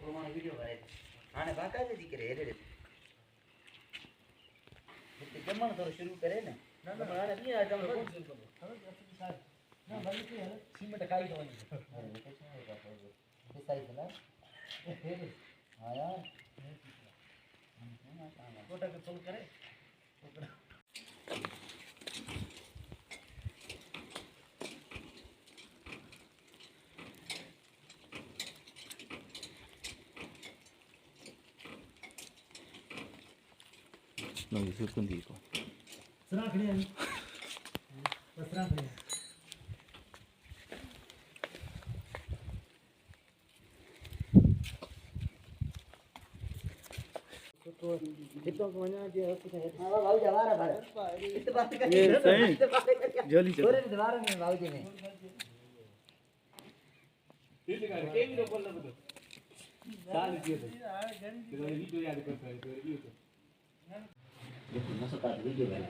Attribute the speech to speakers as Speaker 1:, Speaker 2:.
Speaker 1: प्रमाण वीडियो करे आने बाकायदे दी करे रे तो जमन तो शुरू करे ना ना आने नहीं आ जम ना बल्कि की है सीमेंट खाई तो नहीं अरे कुछ नहीं होगा ये साइज ना हां यार छोटा के फुल करे
Speaker 2: 너 있을 건데 이거.
Speaker 1: 쓰라 그래. 쓰라 그래. तो इतना कोना जो कुछ है हां भाई जवारा भाई इतने बात कर
Speaker 2: ये सही जल्दी चलो
Speaker 1: थोड़े दीवार में बाबूजी ने
Speaker 3: ये लगा के भी तो बोल रहा था साल दिए थे तो वीडियो याद करता है तो ये तो
Speaker 1: देखो ना सका वीडियो है